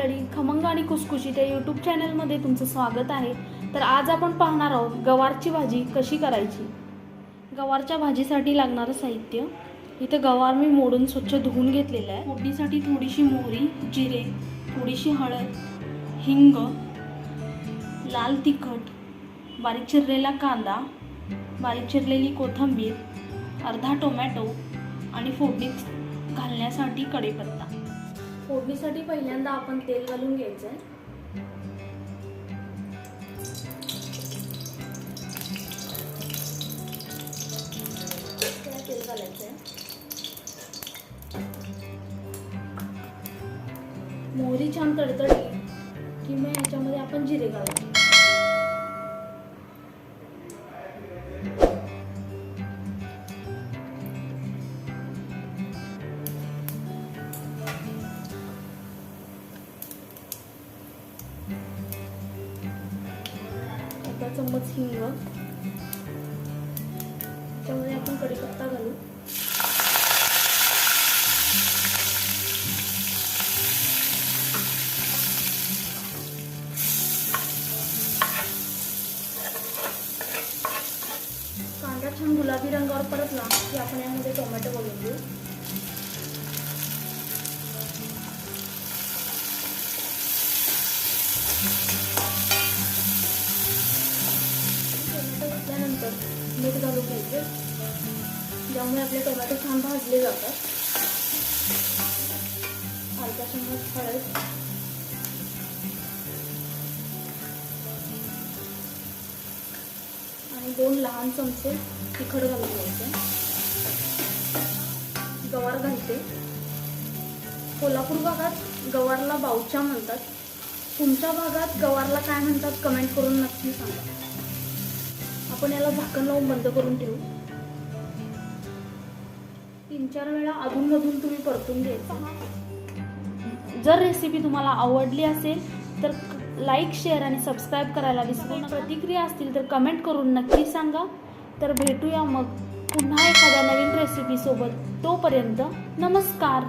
मंडळी, खमंग आणि खुसखुशीत या यूट्यूब चॅनलमध्ये तुमचं स्वागत आहे। तर आज आपण पाहणार आहोत गवारची भाजी कशी करायची। गवारच्या भाजीसाठी लागणारं साहित्य, इथे गवार मी मोडून स्वच्छ धुवून घेतलेला आहे। फोडणीसाठी थोडीशी मोहरी, जिरे, थोडीशी हळद, हिंग, लाल तिखट, बारीक चिरलेला कांदा, बारीक चिरलेली कोथिंबीर, अर्धा टोमॅटो आणि फोडणीत घालण्यासाठी कढीपत्ता। फोडणीसाठी पहिल्यांदा आपण तेल घालून घ्यायचं आहे। तेल घालायचं आहे। मोहरी छान तडतडली की मग याच्यामध्ये आपण जिरे घालायचे। अर्धा चम्मच हिंग, त्याच्यामध्ये आपण कढीपत्ता घालू। कांदा छान गुलाबी रंगावर परतला की आपण यामध्ये टोमॅटो घालून देऊ। नंतर मीठ घालून घ्यायचे, ज्यामुळे आपले टोमॅटो छान भाजले जातात। अर्धा चम्मच हळद, आणि 2 लहान चमचे तिखट घालून घ्यायचे। गवार घालते। कोल्हापूर भागात गवारला बावच्या म्हणतात, तुमच्या भागात गवारला काय म्हणतात कमेंट करून नक्की सांगा। आपण याला झाकण लावून बंद करून ठेवू। 3-4 वेळा अधूनमधून तुम्ही परतून घ्यायचं। जर रेसिपी तुम्हाला आवडली असेल तर लाईक, शेअर आणि सबस्क्राईब करायला विसरू नका। प्रतिक्रिया असतील तर कमेंट करून नक्की सांगा। तर भेटूया मग पुन्हा एखाद्या नवीन रेसिपी सोबत। तोपर्यंत नमस्कार।